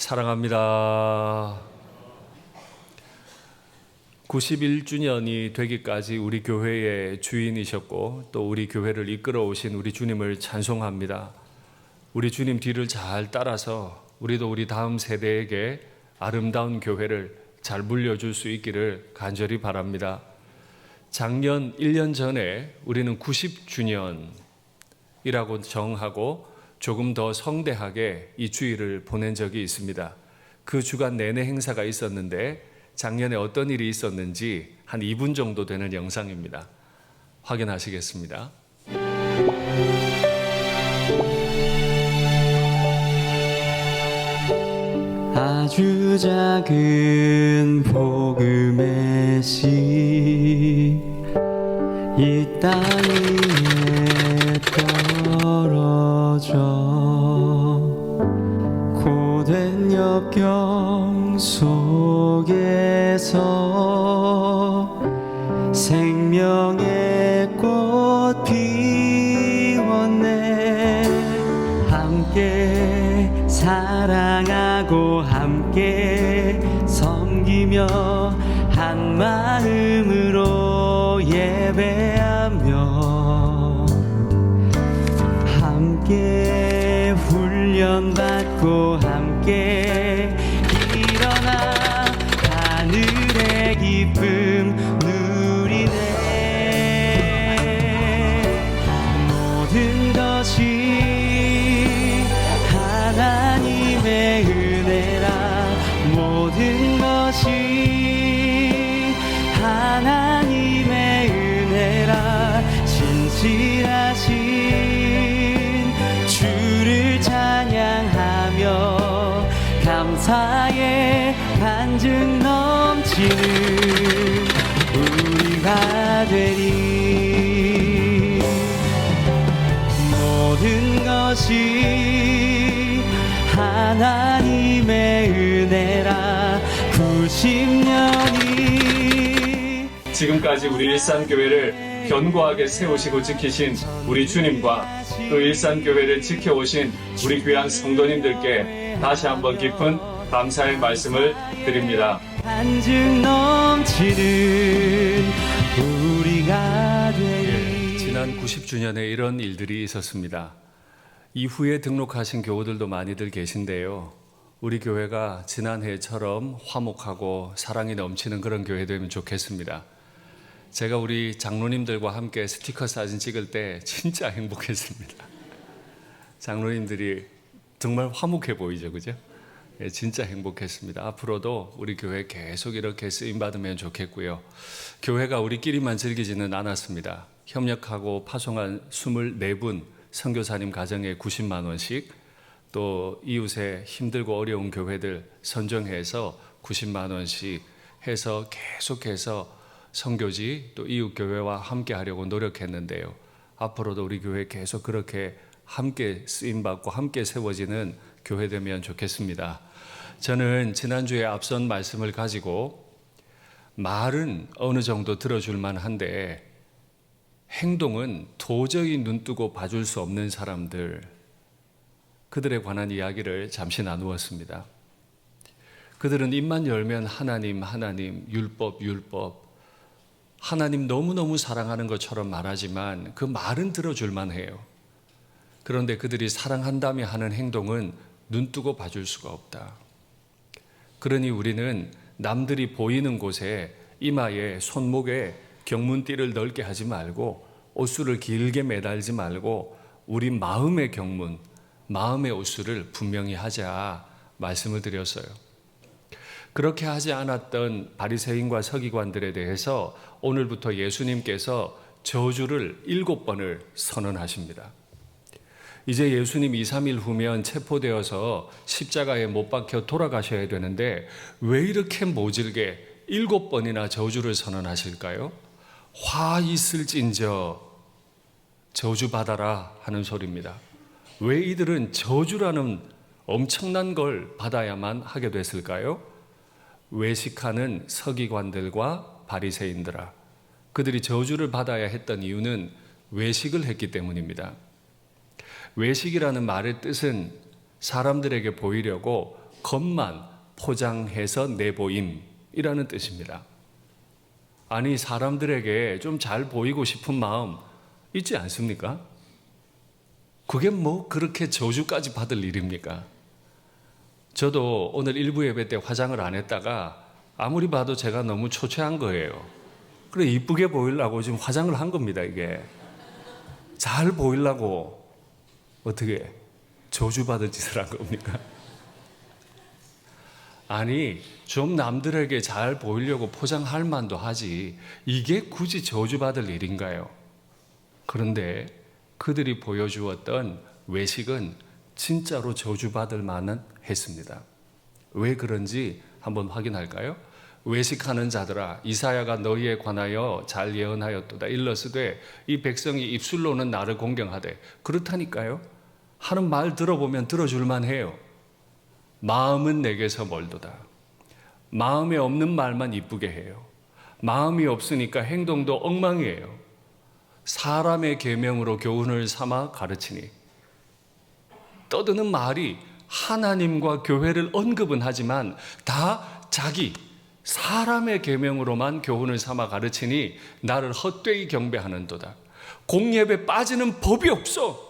사랑합니다. 91주년이 되기까지 우리 교회의 주인이셨고 또 우리 교회를 이끌어 오신 우리 주님을 찬송합니다. 우리 주님 뒤를 잘 따라서 우리도 우리 다음 세대에게 아름다운 교회를 잘 물려줄 수 있기를 간절히 바랍니다. 작년 1년 전에 우리는 90주년이라고 정하고 조금 더 성대하게 이 주일을 보낸 적이 있습니다. 그 주간 내내 행사가 있었는데 작년에 어떤 일이 있었는지 한 2분 정도 되는 영상입니다. 확인하시겠습니다. 아주 작은 복음의 씨 이 땅 위에 떨어져 고된 역경 속에서 생명의 꽃 피웠네. 함께 사랑하고 함께 섬기며 한 마음으로 예배하며 함께 훈련받고 함께 일어나 하늘의 기쁨 누리네. 모든 것이 하나님의 은혜라. 모든 것이 하나님의 은혜라. 진실하신 주를 찬양하며 감사의 간증 넘치는 우리가 되리. 모든 것이 하나님의 은혜라. 90년이 지금까지 우리 일산교회를 견고하게 세우시고 지키신 우리 주님과 또 일산교회를 지켜오신 우리 귀한 성도님들께 다시 한번 깊은 감사의 말씀을 드립니다. 간증 넘치는 우리가 되리. 지난 90주년에 이런 일들이 있었습니다. 이후에 등록하신 교우들도 많이들 계신데요. 우리 교회가 지난해처럼 화목하고 사랑이 넘치는 그런 교회 되면 좋겠습니다. 제가 우리 장로님들과 함께 스티커 사진 찍을 때 진짜 행복했습니다. 장로님들이 정말 화목해 보이죠, 그죠? 예, 진짜 행복했습니다. 앞으로도 우리 교회 계속 이렇게 쓰임받으면 좋겠고요. 교회가 우리끼리만 즐기지는 않았습니다. 협력하고 파송한 24분 선교사님 가정에 90만 원씩, 또 이웃의 힘들고 어려운 교회들 선정해서 90만 원씩 해서 계속해서 선교지 또 이웃 교회와 함께 하려고 노력했는데요. 앞으로도 우리 교회 계속 그렇게 함께 쓰임받고 함께 세워지는 교회 되면 좋겠습니다. 저는 지난주에 앞선 말씀을 가지고 말은 어느 정도 들어줄 만한데 행동은 도저히 눈뜨고 봐줄 수 없는 사람들, 그들에 관한 이야기를 잠시 나누었습니다. 그들은 입만 열면 하나님, 하나님, 율법, 율법, 하나님 너무너무 사랑하는 것처럼 말하지만 그 말은 들어줄만 해요. 그런데 그들이 사랑한다며 하는 행동은 눈뜨고 봐줄 수가 없다. 그러니 우리는 남들이 보이는 곳에 이마에 손목에 경문띠를 넓게 하지 말고 옷수를 길게 매달지 말고 우리 마음의 경문, 마음의 옷수를 분명히 하자 말씀을 드렸어요. 그렇게 하지 않았던 바리새인과 서기관들에 대해서 오늘부터 예수님께서 저주를 7번을 선언하십니다. 이제 예수님 2, 3일 후면 체포되어서 십자가에 못 박혀 돌아가셔야 되는데 왜 이렇게 모질게 7번이나 저주를 선언하실까요? 화 있을진저 저주받아라 하는 소리입니다. 왜 이들은 저주라는 엄청난 걸 받아야만 하게 됐을까요? 외식하는 서기관들과 바리새인들아, 그들이 저주를 받아야 했던 이유는 외식을 했기 때문입니다. 외식이라는 말의 뜻은 사람들에게 보이려고 겉만 포장해서 내보임이라는 뜻입니다. 아니, 사람들에게 좀 잘 보이고 싶은 마음 있지 않습니까? 그게 뭐 그렇게 저주까지 받을 일입니까? 저도 오늘 일부 예배 때 화장을 안 했다가 아무리 봐도 제가 너무 초췌한 거예요. 그래, 이쁘게 보이려고 지금 화장을 한 겁니다, 이게. 잘 보이려고 어떻게 저주받을 짓을 한 겁니까? 아니, 좀 남들에게 잘 보이려고 포장할 만도 하지, 이게 굳이 저주받을 일인가요? 그런데 그들이 보여주었던 외식은 진짜로 저주받을 만은 했습니다. 왜 그런지 한번 확인할까요? 외식하는 자들아, 이사야가 너희에 관하여 잘 예언하였도다. 일러스되 이 백성이 입술로는 나를 공경하되. 그렇다니까요. 하는 말 들어보면 들어줄만 해요. 마음은 내게서 멀도다. 마음에 없는 말만 이쁘게 해요. 마음이 없으니까 행동도 엉망이에요. 사람의 계명으로 교훈을 삼아 가르치니. 떠드는 말이 하나님과 교회를 언급은 하지만 다 자기 사람의 계명으로만 교훈을 삼아 가르치니 나를 헛되이 경배하는도다. 공예배 빠지는 법이 없어.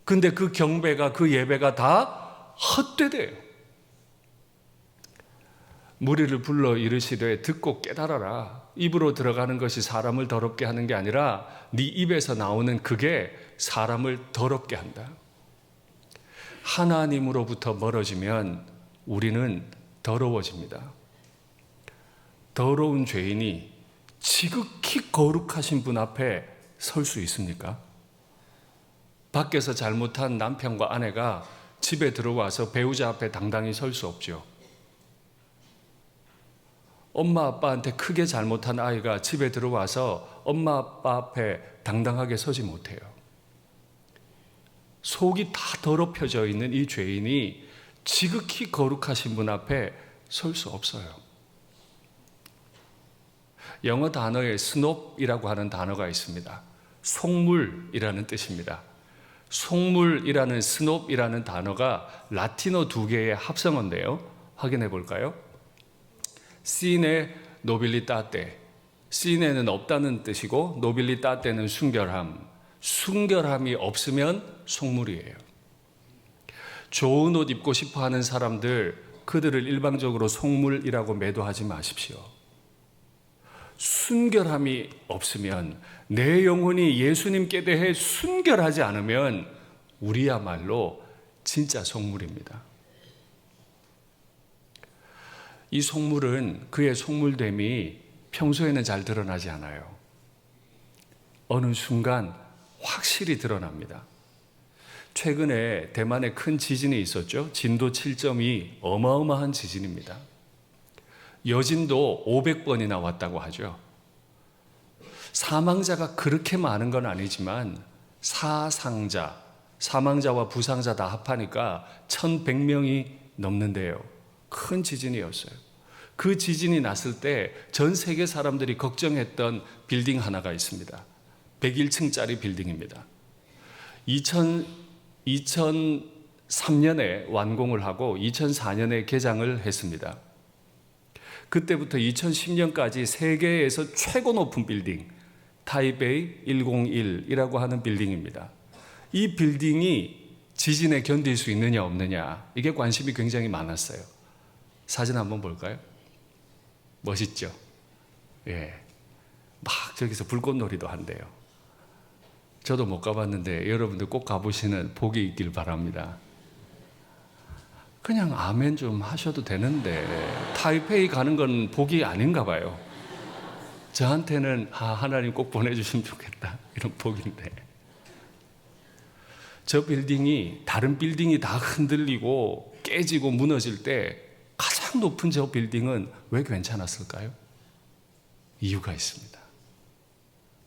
근데 그 경배가, 그 예배가 다 헛되대요. 무리를 불러 이르시되 듣고 깨달아라. 입으로 들어가는 것이 사람을 더럽게 하는 게 아니라 네 입에서 나오는 그게 사람을 더럽게 한다. 하나님으로부터 멀어지면 우리는 더러워집니다. 더러운 죄인이 지극히 거룩하신 분 앞에 설 수 있습니까? 밖에서 잘못한 남편과 아내가 집에 들어와서 배우자 앞에 당당히 설 수 없죠. 엄마 아빠한테 크게 잘못한 아이가 집에 들어와서 엄마 아빠 앞에 당당하게 서지 못해요. 속이 다 더럽혀져 있는 이 죄인이 지극히 거룩하신 분 앞에 설 수 없어요. 영어 단어에 스놉이라고 하는 단어가 있습니다. 속물이라는 뜻입니다. 속물이라는 스놉이라는 단어가 라틴어 두 개의 합성어인데요. 확인해 볼까요? 시네 노빌리따테. 시네는 없다는 뜻이고 노빌리따테는 순결함. 순결함이 없으면 속물이에요. 좋은 옷 입고 싶어 하는 사람들, 그들을 일방적으로 속물이라고 매도하지 마십시오. 순결함이 없으면, 내 영혼이 예수님께 대해 순결하지 않으면 우리야말로 진짜 속물입니다. 이 속물은 그의 속물됨이 평소에는 잘 드러나지 않아요. 어느 순간 확실히 드러납니다. 최근에 대만에 큰 지진이 있었죠. 진도 7.2 어마어마한 지진입니다. 여진도 500번이나 왔다고 하죠. 사망자가 그렇게 많은 건 아니지만 사상자, 사망자와 부상자 다 합하니까 1100명이 넘는데요. 큰 지진이었어요. 그 지진이 났을 때 전 세계 사람들이 걱정했던 빌딩 하나가 있습니다. 101층짜리 빌딩입니다. 2003년에 완공을 하고 2004년에 개장을 했습니다. 그때부터 2010년까지 세계에서 최고 높은 빌딩, 타이베이 101이라고 하는 빌딩입니다. 이 빌딩이 지진에 견딜 수 있느냐 없느냐, 이게 관심이 굉장히 많았어요. 사진 한번 볼까요? 멋있죠? 예. 막 저기서 불꽃놀이도 한대요. 저도 못 가봤는데 여러분들 꼭 가보시는 복이 있길 바랍니다. 그냥 아멘 좀 하셔도 되는데 타이페이 가는 건 복이 아닌가 봐요. 저한테는 하나님 꼭 보내주시면 좋겠다, 이런 복인데. 저 빌딩이 다른 빌딩이 다 흔들리고 깨지고 무너질 때 가장 높은 저 빌딩은 왜 괜찮았을까요? 이유가 있습니다.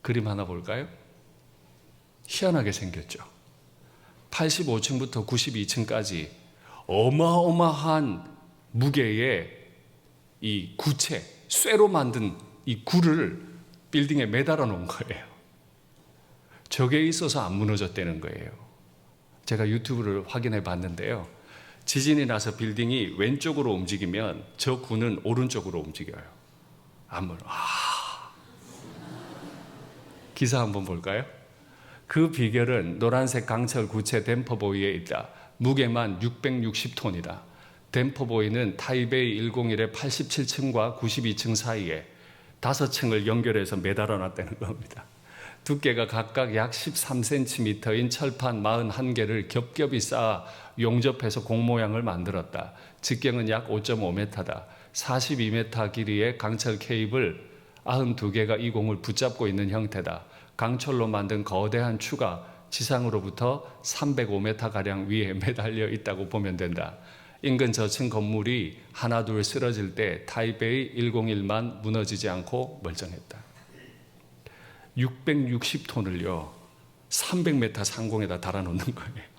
그림 하나 볼까요? 희한하게 생겼죠. 85층부터 92층까지 어마어마한 무게의 이 구체, 쇠로 만든 이 굴을 빌딩에 매달아 놓은 거예요. 저게 있어서 안 무너졌다는 거예요. 제가 유튜브를 확인해 봤는데요. 지진이 나서 빌딩이 왼쪽으로 움직이면 저 구는 오른쪽으로 움직여요. 기사 한번 볼까요? 그 비결은 노란색 강철 구체 댐퍼보이에 있다. 무게만 660톤이다. 댐퍼보이는 타이베이 101의 87층과 92층 사이에 5층을 연결해서 매달아 놨다는 겁니다. 두께가 각각 약 13cm인 철판 41개를 겹겹이 쌓아 용접해서 공 모양을 만들었다.直径은 약 5.5m다. 42m 길이의 강철 케이블 92개가 이 공을 붙잡고 있는 형태다. 강철로 만든 거대한 추가 지상으로부터 305m가량 위에 매달려 있다고 보면 된다. 인근 저층 건물이 하나 둘 쓰러질 때 타이베이 101만 무너지지 않고 멀쩡했다. 660톤을요 300m 상공에다 달아놓는 거예요.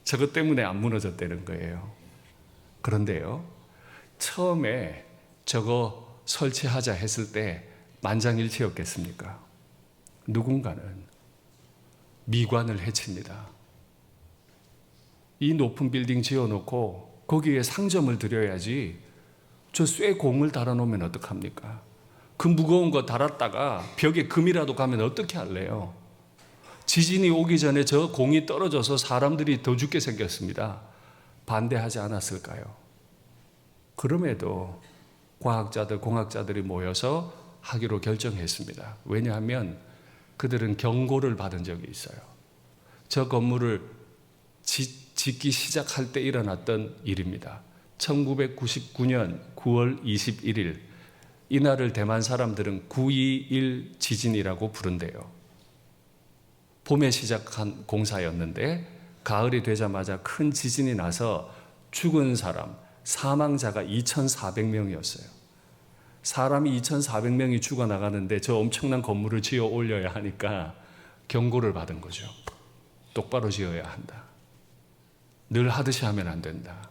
저것 때문에 안 무너졌다는 거예요. 그런데요, 처음에 저거 설치하자 했을 때 만장일치였겠습니까? 누군가는 미관을 해칩니다. 이 높은 빌딩 지어놓고 거기에 상점을 들여야지 저 쇠 공을 달아놓으면 어떡합니까? 그 무거운 거 달았다가 벽에 금이라도 가면 어떻게 할래요? 지진이 오기 전에 저 공이 떨어져서 사람들이 더 죽게 생겼습니다. 반대하지 않았을까요? 그럼에도 과학자들, 공학자들이 모여서 하기로 결정했습니다. 왜냐하면 그들은 경고를 받은 적이 있어요. 저 건물을 짓기 시작할 때 일어났던 일입니다. 1999년 9월 21일 이날을 대만 사람들은 9.21 지진이라고 부른대요. 봄에 시작한 공사였는데 가을이 되자마자 큰 지진이 나서 죽은 사람, 사망자가 2,400명이었어요. 사람이 2,400명이 죽어나가는데 저 엄청난 건물을 지어 올려야 하니까 경고를 받은 거죠. 똑바로 지어야 한다. 늘 하듯이 하면 안 된다.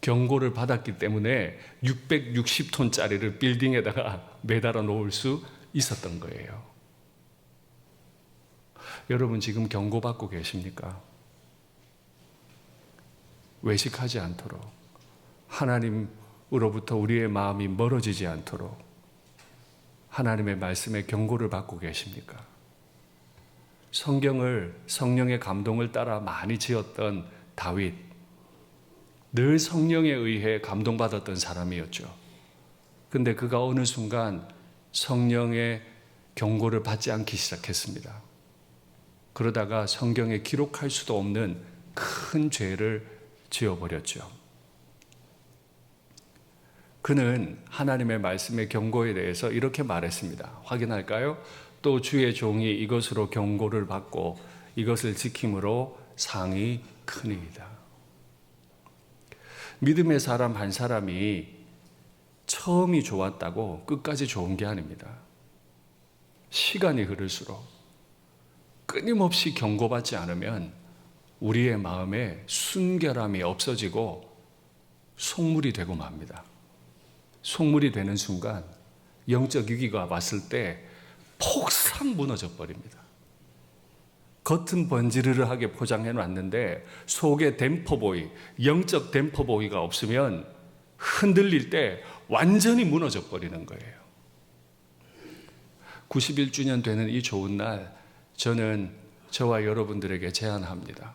경고를 받았기 때문에 660톤짜리를 빌딩에다가 매달아 놓을 수 있었던 거예요. 여러분 지금 경고받고 계십니까? 외식하지 않도록, 하나님으로부터 우리의 마음이 멀어지지 않도록 하나님의 말씀에 경고를 받고 계십니까? 성경을 성령의 감동을 따라 많이 지었던 다윗, 늘 성령에 의해 감동받았던 사람이었죠. 근데 그가 어느 순간 성령의 경고를 받지 않기 시작했습니다. 그러다가 성경에 기록할 수도 없는 큰 죄를 지어버렸죠. 그는 하나님의 말씀의 경고에 대해서 이렇게 말했습니다. 확인할까요? 또 주의 종이 이것으로 경고를 받고 이것을 지킴으로 상이 크니이다. 믿음의 사람 한 사람이 처음이 좋았다고 끝까지 좋은 게 아닙니다. 시간이 흐를수록 끊임없이 경고받지 않으면 우리의 마음에 순결함이 없어지고 속물이 되고 맙니다. 속물이 되는 순간 영적 위기가 왔을 때 폭삭 무너져 버립니다. 겉은 번지르르하게 포장해 놨는데 속에 댐퍼보이, 영적 댐퍼보이가 없으면 흔들릴 때 완전히 무너져 버리는 거예요. 91주년 되는 이 좋은 날, 저는 저와 여러분들에게 제안합니다.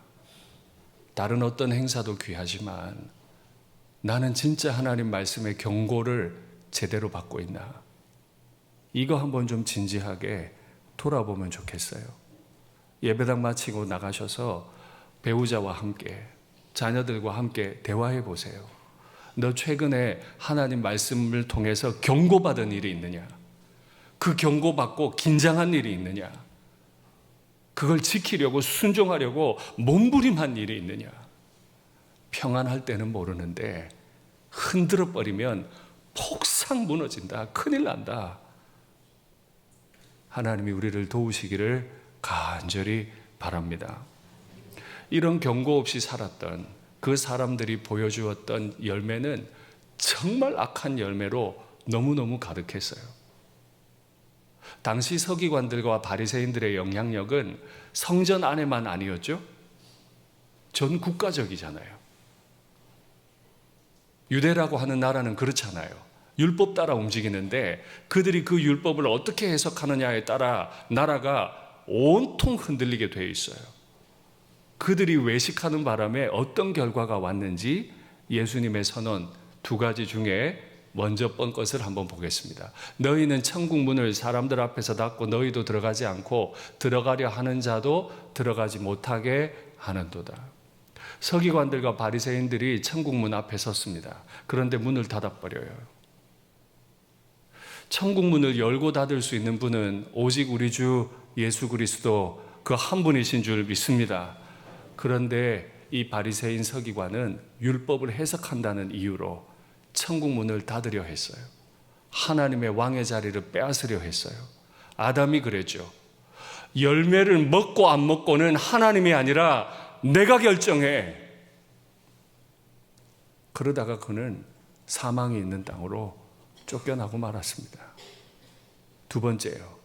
다른 어떤 행사도 귀하지만 나는 진짜 하나님 말씀의 경고를 제대로 받고 있나? 이거 한번 좀 진지하게 돌아보면 좋겠어요. 예배당 마치고 나가셔서 배우자와 함께, 자녀들과 함께 대화해 보세요. 너 최근에 하나님 말씀을 통해서 경고받은 일이 있느냐? 그 경고받고 긴장한 일이 있느냐? 그걸 지키려고 순종하려고 몸부림한 일이 있느냐? 평안할 때는 모르는데 흔들어 버리면 폭삭 무너진다. 큰일 난다. 하나님이 우리를 도우시기를 간절히 바랍니다. 이런 경고 없이 살았던 그 사람들이 보여주었던 열매는 정말 악한 열매로 너무너무 가득했어요. 당시 서기관들과 바리새인들의 영향력은 성전 안에만 아니었죠. 전 국가적이잖아요. 유대라고 하는 나라는 그렇잖아요. 율법 따라 움직이는데 그들이 그 율법을 어떻게 해석하느냐에 따라 나라가 온통 흔들리게 돼 있어요. 그들이 외식하는 바람에 어떤 결과가 왔는지 예수님의 선언 2가지 중에 먼저 번 것을 한번 보겠습니다. 너희는 천국 문을 사람들 앞에서 닫고 너희도 들어가지 않고 들어가려 하는 자도 들어가지 못하게 하는도다. 서기관들과 바리새인들이 천국 문 앞에 섰습니다. 그런데 문을 닫아버려요. 천국 문을 열고 닫을 수 있는 분은 오직 우리 주 예수 그리스도 그 한 분이신 줄 믿습니다. 그런데 이 바리새인 서기관은 율법을 해석한다는 이유로 천국 문을 닫으려 했어요. 하나님의 왕의 자리를 빼앗으려 했어요. 아담이 그랬죠. 열매를 먹고 안 먹고는 하나님이 아니라 내가 결정해. 그러다가 그는 사망이 있는 땅으로 쫓겨나고 말았습니다. 2번째요.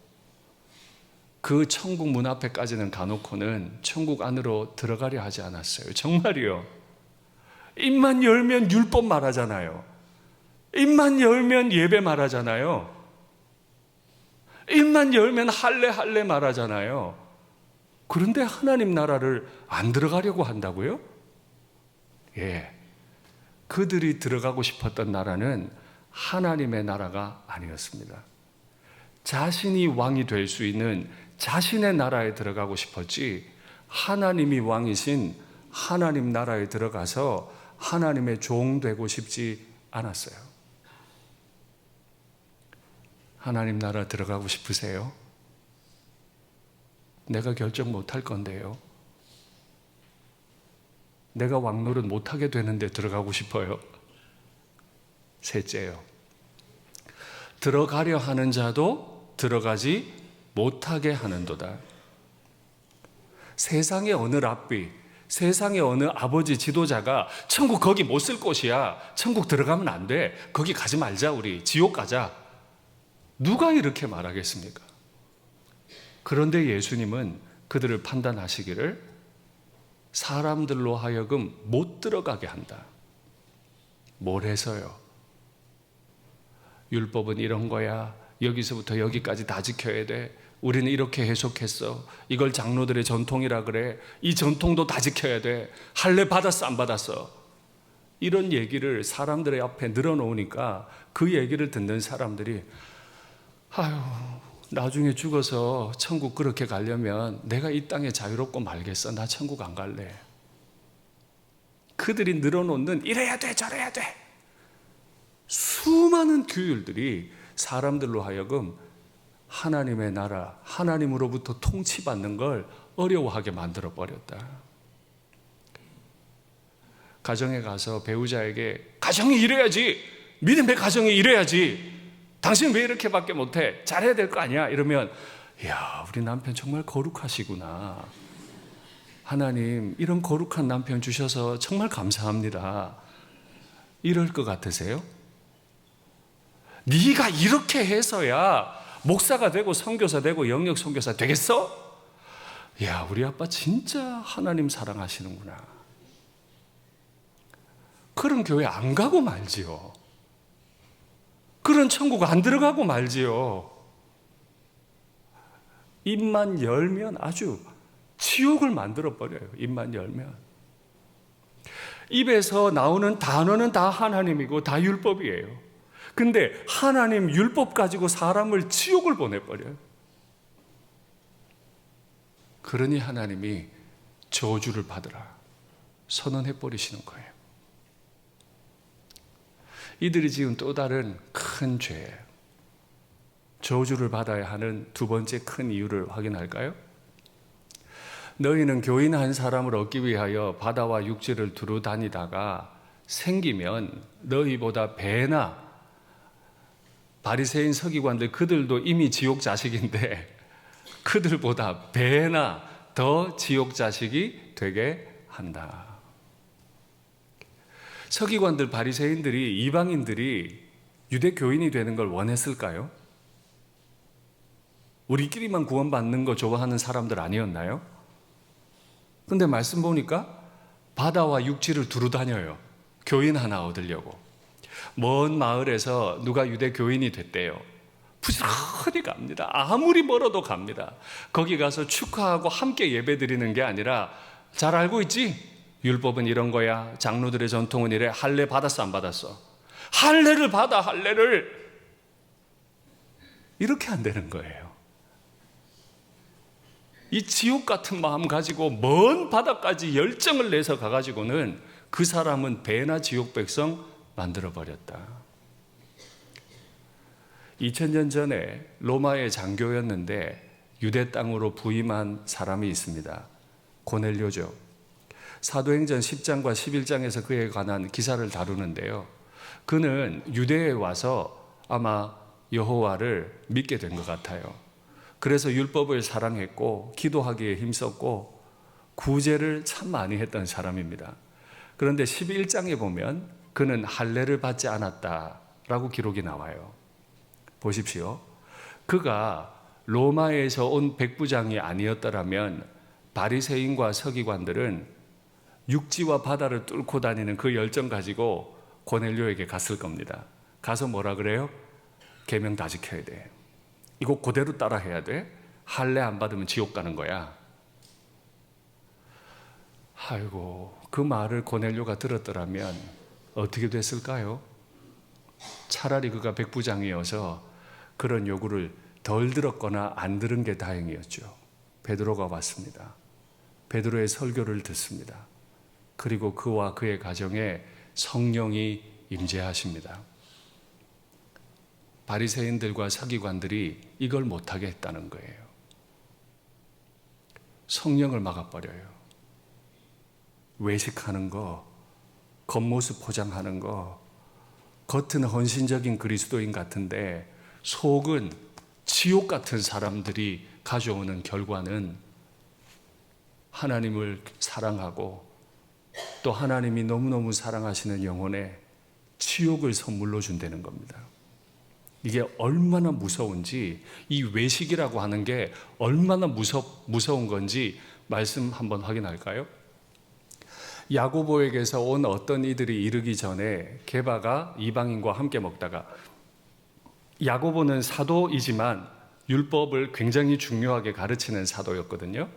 그 천국 문 앞에까지는 가놓고는 천국 안으로 들어가려 하지 않았어요. 정말이요. 입만 열면 율법 말하잖아요. 입만 열면 예배 말하잖아요. 입만 열면 할례 말하잖아요. 그런데 하나님 나라를 안 들어가려고 한다고요? 예. 그들이 들어가고 싶었던 나라는 하나님의 나라가 아니었습니다. 자신이 왕이 될 수 있는 자신의 나라에 들어가고 싶었지 하나님이 왕이신 하나님 나라에 들어가서 하나님의 종 되고 싶지 않았어요. 하나님 나라 들어가고 싶으세요? 내가 결정 못할 건데요. 내가 왕노릇 못하게 되는데 들어가고 싶어요. 셋째요. 들어가려 하는 자도 들어가지 못하게 하는도다. 세상의 어느 랍비, 세상의 어느 아버지 지도자가 천국 거기 못 쓸 곳이야. 천국 들어가면 안 돼. 거기 가지 말자 우리. 지옥 가자. 누가 이렇게 말하겠습니까? 그런데 예수님은 그들을 판단하시기를 사람들로 하여금 못 들어가게 한다. 뭘 해서요? 율법은 이런 거야. 여기서부터 여기까지 다 지켜야 돼. 우리는 이렇게 해석했어. 이걸 장로들의 전통이라 그래. 이 전통도 다 지켜야 돼. 할례 받았어 안 받았어? 이런 얘기를 사람들의 앞에 늘어놓으니까 그 얘기를 듣는 사람들이 아유, 나중에 죽어서 천국 그렇게 가려면 내가 이 땅에 자유롭고 말겠어. 나 천국 안 갈래. 그들이 늘어놓는 이래야 돼 저래야 돼 수많은 규율들이 사람들로 하여금 하나님의 나라, 하나님으로부터 통치받는 걸 어려워하게 만들어버렸다. 가정에 가서 배우자에게 가정이 이래야지, 믿음의 가정이 이래야지, 당신 왜 이렇게밖에 못해? 잘해야 될 거 아니야? 이러면 이야, 우리 남편 정말 거룩하시구나. 하나님 이런 거룩한 남편 주셔서 정말 감사합니다. 이럴 것 같으세요? 네가 이렇게 해서야 목사가 되고 선교사 되고 영역 선교사 되겠어? 야, 우리 아빠 진짜 하나님 사랑하시는구나. 그런 교회 안 가고 말지요. 그런 천국 안 들어가고 말지요. 입만 열면 아주 지옥을 만들어버려요. 입만 열면. 입에서 나오는 단어는 다 하나님이고 다 율법이에요. 근데 하나님 율법 가지고 사람을 지옥을 보내버려요. 그러니 하나님이 저주를 받으라 선언해버리시는 거예요. 이들이 지은 또 다른 큰 죄예요. 저주를 받아야 하는 2번째 큰 이유를 확인할까요? 너희는 교인 한 사람을 얻기 위하여 바다와 육지를 두루 다니다가 생기면 너희보다 배나, 바리새인 서기관들 그들도 이미 지옥 자식인데 그들보다 배나 더 지옥 자식이 되게 한다. 서기관들 바리새인들이, 이방인들이 유대 교인이 되는 걸 원했을까요? 우리끼리만 구원받는 거 좋아하는 사람들 아니었나요? 근데 말씀 보니까 바다와 육지를 두루 다녀요. 교인 하나 얻으려고. 먼 마을에서 누가 유대 교인이 됐대요. 부지런히 갑니다. 아무리 멀어도 갑니다. 거기 가서 축하하고 함께 예배 드리는 게 아니라, 잘 알고 있지? 율법은 이런 거야. 장로들의 전통은 이래. 할례 받았어, 안 받았어? 할례를 받아, 할례를. 이렇게 안 되는 거예요. 이 지옥 같은 마음 가지고 먼 바다까지 열정을 내서 가가지고는 그 사람은 배나 지옥 백성 만들어버렸다. 2000년 전에 로마의 장교였는데 유대 땅으로 부임한 사람이 있습니다. 고넬료죠. 사도행전 10장과 11장에서 그에 관한 기사를 다루는데요. 그는 유대에 와서 아마 여호와를 믿게 된 것 같아요. 그래서 율법을 사랑했고 기도하기에 힘썼고 구제를 참 많이 했던 사람입니다. 그런데 11장에 보면 그는 할례를 받지 않았다라고 기록이 나와요. 보십시오. 그가 로마에서 온 백부장이 아니었더라면 바리새인과 서기관들은 육지와 바다를 뚫고 다니는 그 열정 가지고 고넬료에게 갔을 겁니다. 가서 뭐라 그래요? 계명 다 지켜야 돼. 이거 그대로 따라 해야 돼. 할례 안 받으면 지옥 가는 거야. 아이고, 그 말을 고넬료가 들었더라면 어떻게 됐을까요? 차라리 그가 백부장이어서 그런 요구를 덜 들었거나 안 들은 게 다행이었죠. 베드로가 왔습니다. 베드로의 설교를 듣습니다. 그리고 그와 그의 가정에 성령이 임재하십니다. 바리새인들과 서기관들이 이걸 못하게 했다는 거예요. 성령을 막아버려요. 외식하는 거, 겉모습 포장하는 거, 겉은 헌신적인 그리스도인 같은데 속은 지옥 같은 사람들이 가져오는 결과는 하나님을 사랑하고 또 하나님이 너무너무 사랑하시는 영혼에 지옥을 선물로 준다는 겁니다. 이게 얼마나 무서운지, 이 외식이라고 하는 게 얼마나 무서운 건지 말씀 한번 확인할까요? 야고보에게서 온 어떤 이들이 이르기 전에 게바가 이방인과 함께 먹다가, 야고보는 사도이지만 율법을 굉장히 중요하게 가르치는 사도였거든요.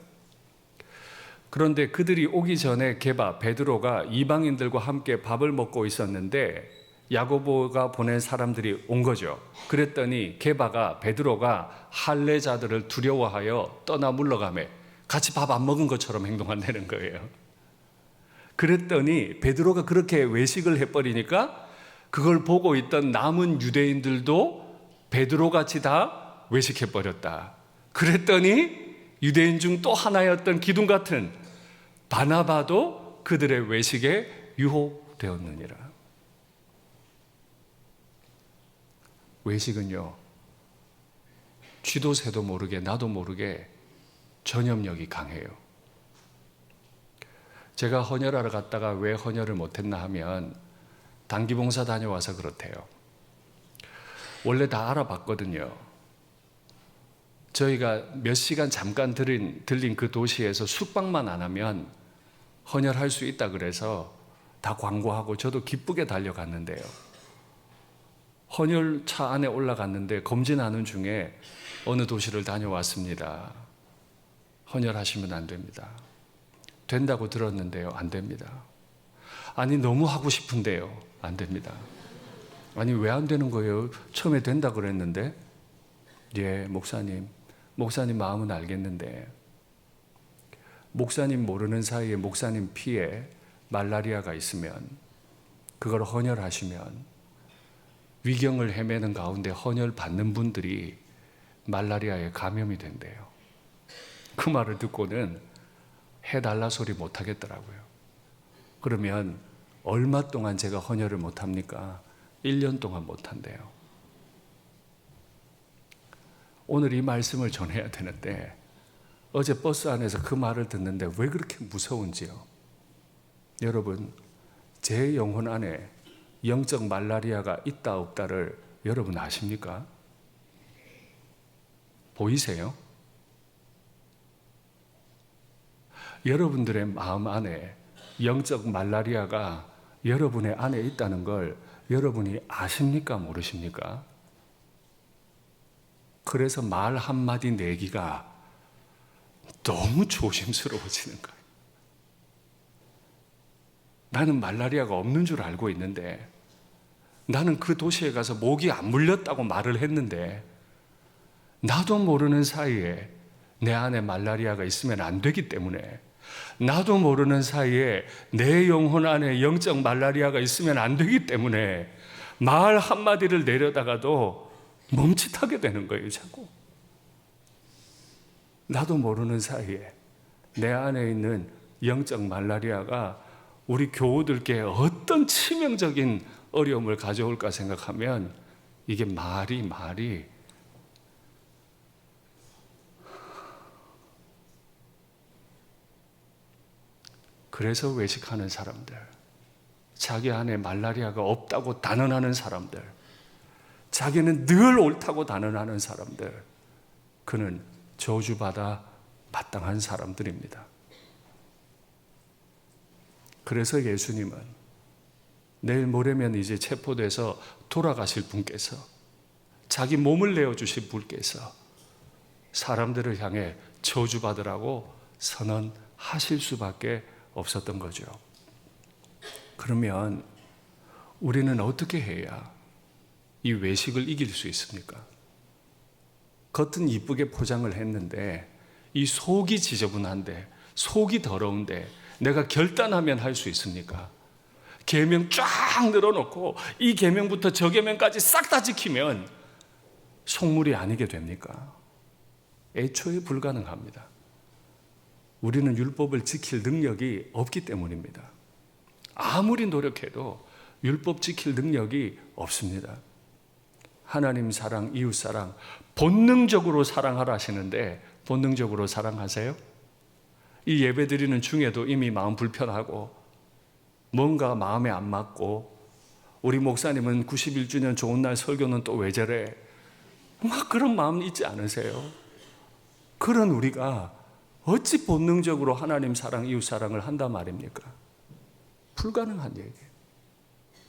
그런데 그들이 오기 전에 게바, 베드로가 이방인들과 함께 밥을 먹고 있었는데 야고보가 보낸 사람들이 온 거죠. 그랬더니 게바가, 베드로가 할례자들을 두려워하여 떠나 물러가매 같이 밥 안 먹은 것처럼 행동한다는 거예요. 그랬더니 베드로가 그렇게 외식을 해버리니까 그걸 보고 있던 남은 유대인들도 베드로같이 다 외식해버렸다. 그랬더니 유대인 중 또 하나였던 기둥 같은 바나바도 그들의 외식에 유혹되었느니라. 외식은요, 쥐도 새도 모르게 나도 모르게 전염력이 강해요. 제가 헌혈하러 갔다가 왜 헌혈을 못했나 하면 단기봉사 다녀와서 그렇대요. 원래 다 알아봤거든요. 저희가 몇 시간 잠깐 들린 그 도시에서 숙박만 안 하면 헌혈할 수 있다 그래서 다 광고하고 저도 기쁘게 달려갔는데요. 헌혈차 안에 올라갔는데 검진하는 중에 어느 도시를 다녀왔습니다. 헌혈하시면 안 됩니다. 된다고 들었는데요. 안 됩니다. 아니, 너무 하고 싶은데요. 안 됩니다. 아니, 왜 안 되는 거예요? 처음에 된다 그랬는데. 예, 목사님 마음은 알겠는데 목사님 모르는 사이에 목사님 피에 말라리아가 있으면 그걸 헌혈하시면 위경을 헤매는 가운데 헌혈 받는 분들이 말라리아에 감염이 된대요. 그 말을 듣고는 해달라 소리 못 하겠더라고요. 그러면 얼마 동안 제가 헌혈을 못 합니까? 1년 동안 못 한대요. 오늘 이 말씀을 전해야 되는데 어제 버스 안에서 그 말을 듣는데 왜 그렇게 무서운지요? 여러분, 제 영혼 안에 영적 말라리아가 있다 없다를 여러분 아십니까? 보이세요? 여러분들의 마음 안에 영적 말라리아가 여러분의 안에 있다는 걸 여러분이 아십니까? 모르십니까? 그래서 말 한마디 내기가 너무 조심스러워지는 거예요. 나는 말라리아가 없는 줄 알고 있는데, 나는 그 도시에 가서 모기 안 물렸다고 말을 했는데, 나도 모르는 사이에 내 안에 말라리아가 있으면 안 되기 때문에, 나도 모르는 사이에 내 영혼 안에 영적 말라리아가 있으면 안 되기 때문에 말 한마디를 내려다가도 멈칫하게 되는 거예요, 자꾸. 나도 모르는 사이에 내 안에 있는 영적 말라리아가 우리 교우들께 어떤 치명적인 어려움을 가져올까 생각하면 이게 말이 그래서 외식하는 사람들, 자기 안에 말라리아가 없다고 단언하는 사람들, 자기는 늘 옳다고 단언하는 사람들, 그는 저주받아 마땅한 사람들입니다. 그래서 예수님은 내일 모레면 이제 체포돼서 돌아가실 분께서, 자기 몸을 내어주실 분께서 사람들을 향해 저주받으라고 선언하실 수밖에 없었던 거죠. 그러면 우리는 어떻게 해야 이 외식을 이길 수 있습니까? 겉은 이쁘게 포장을 했는데 이 속이 지저분한데, 속이 더러운데 내가 결단하면 할 수 있습니까? 계명 쫙 늘어놓고 이 계명부터 저 계명까지 싹 다 지키면 속물이 아니게 됩니까? 애초에 불가능합니다. 우리는 율법을 지킬 능력이 없기 때문입니다. 아무리 노력해도 율법 지킬 능력이 없습니다. 하나님 사랑, 이웃 사랑, 본능적으로 사랑하라 하시는데 본능적으로 사랑하세요? 이 예배 드리는 중에도 이미 마음 불편하고 뭔가 마음에 안 맞고, 우리 목사님은 91주년 좋은 날 설교는 또 왜 저래? 막 그런 마음 있지 않으세요? 그런 우리가 어찌 본능적으로 하나님 사랑, 이웃 사랑을 한단 말입니까? 불가능한 얘기예요.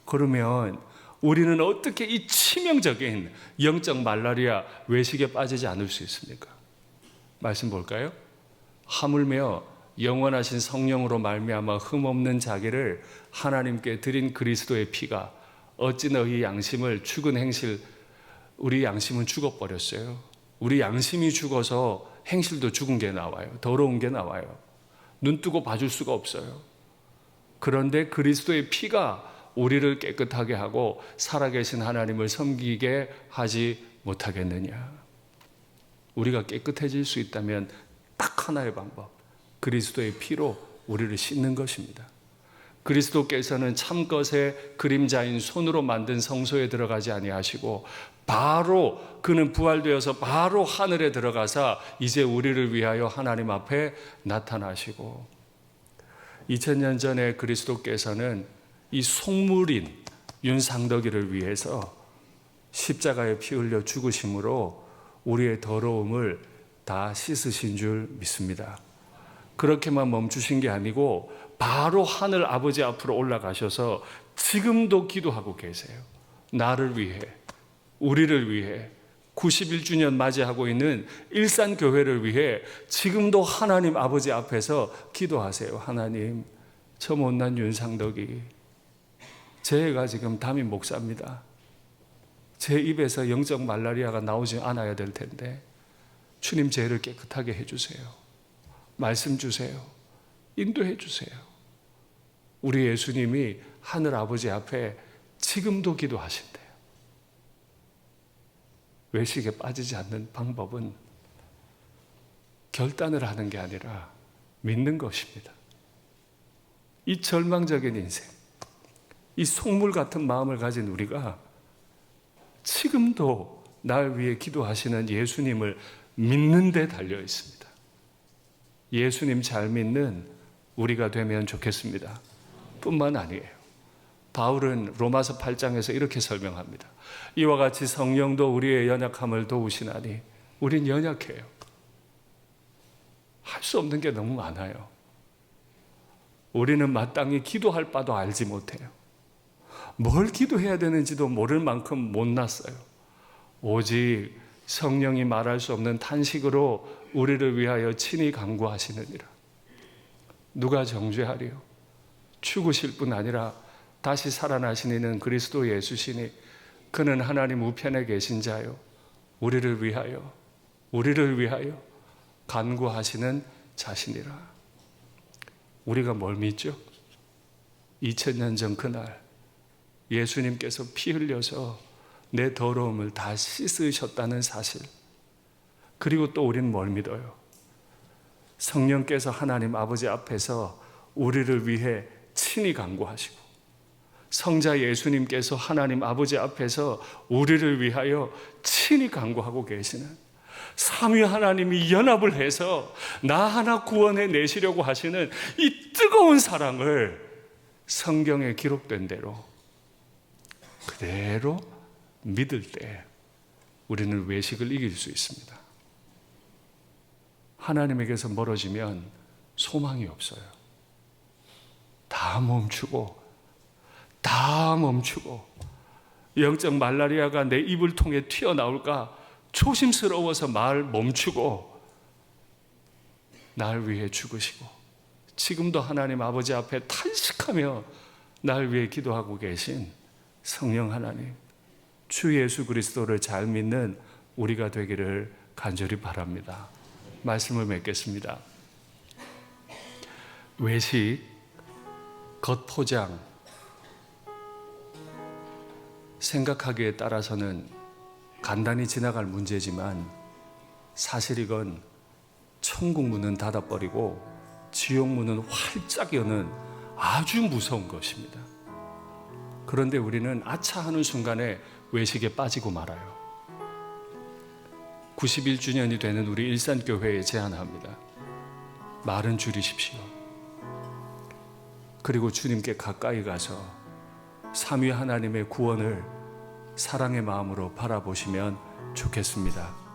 그러면 우리는 어떻게 이 치명적인 영적 말라리아 외식에 빠지지 않을 수 있습니까? 말씀 볼까요? 하물며 영원하신 성령으로 말미암아 흠없는 자기를 하나님께 드린 그리스도의 피가 어찌 너희 양심을 죽은 행실, 우리 양심은 죽어버렸어요. 우리 양심이 죽어서 행실도 죽은 게 나와요. 더러운 게 나와요. 눈 뜨고 봐줄 수가 없어요. 그런데 그리스도의 피가 우리를 깨끗하게 하고 살아계신 하나님을 섬기게 하지 못하겠느냐? 우리가 깨끗해질 수 있다면 딱 하나의 방법, 그리스도의 피로 우리를 씻는 것입니다. 그리스도께서는 참것의 그림자인 손으로 만든 성소에 들어가지 아니하시고 바로 그는 부활되어서 바로 하늘에 들어가사 이제 우리를 위하여 하나님 앞에 나타나시고, 2000년 전에 그리스도께서는 이 속물인 윤상덕이를 위해서 십자가에 피 흘려 죽으심으로 우리의 더러움을 다 씻으신 줄 믿습니다. 그렇게만 멈추신 게 아니고 바로 하늘 아버지 앞으로 올라가셔서 지금도 기도하고 계세요. 나를 위해, 우리를 위해, 91주년 맞이하고 있는 일산교회를 위해 지금도 하나님 아버지 앞에서 기도하세요. 하나님, 저 못난 윤상덕이, 제 애가 지금 담임 목사입니다. 제 입에서 영적 말라리아가 나오지 않아야 될 텐데 주님, 제 애를 깨끗하게 해주세요. 말씀 주세요. 인도해 주세요. 우리 예수님이 하늘 아버지 앞에 지금도 기도하신대요. 외식에 빠지지 않는 방법은 결단을 하는 게 아니라 믿는 것입니다. 이 절망적인 인생, 이 속물 같은 마음을 가진 우리가 지금도 날 위해 기도하시는 예수님을 믿는 데 달려 있습니다. 예수님 잘 믿는 우리가 되면 좋겠습니다. 뿐만 아니에요. 바울은 로마서 8장에서 이렇게 설명합니다. 이와 같이 성령도 우리의 연약함을 도우시나니, 우린 연약해요. 할 수 없는 게 너무 많아요. 우리는 마땅히 기도할 바도 알지 못해요. 뭘 기도해야 되는지도 모를 만큼 못났어요. 오직 성령이 말할 수 없는 탄식으로 우리를 위하여 친히 간구하시느니라. 누가 정죄하리요? 죽으실 뿐 아니라 다시 살아나신 이는 그리스도 예수시니 그는 하나님 우편에 계신 자요 우리를 위하여 간구하시는 자신이라. 우리가 뭘 믿죠? 2000년 전 그날 예수님께서 피 흘려서 내 더러움을 다 씻으셨다는 사실. 그리고 또 우리는 뭘 믿어요? 성령께서 하나님 아버지 앞에서 우리를 위해 친히 간구하시고, 성자 예수님께서 하나님 아버지 앞에서 우리를 위하여 친히 간구하고 계시는 삼위 하나님이 연합을 해서 나 하나 구원해 내시려고 하시는 이 뜨거운 사랑을 성경에 기록된 대로 그대로 믿을 때 우리는 외식을 이길 수 있습니다. 하나님에게서 멀어지면 소망이 없어요. 다 멈추고 영적 말라리아가 내 입을 통해 튀어나올까 조심스러워서 말 멈추고 날 위해 죽으시고 지금도 하나님 아버지 앞에 탄식하며 날 위해 기도하고 계신 성령 하나님, 주 예수 그리스도를 잘 믿는 우리가 되기를 간절히 바랍니다. 말씀을 맺겠습니다. 외식, 겉포장, 생각하기에 따라서는 간단히 지나갈 문제지만 사실 이건 천국 문은 닫아버리고 지옥 문은 활짝 여는 아주 무서운 것입니다. 그런데 우리는 아차 하는 순간에 외식에 빠지고 말아요. 91주년이 되는 우리 일산교회에 제안합니다. 말은 줄이십시오. 그리고 주님께 가까이 가서 삼위 하나님의 구원을 사랑의 마음으로 바라보시면 좋겠습니다.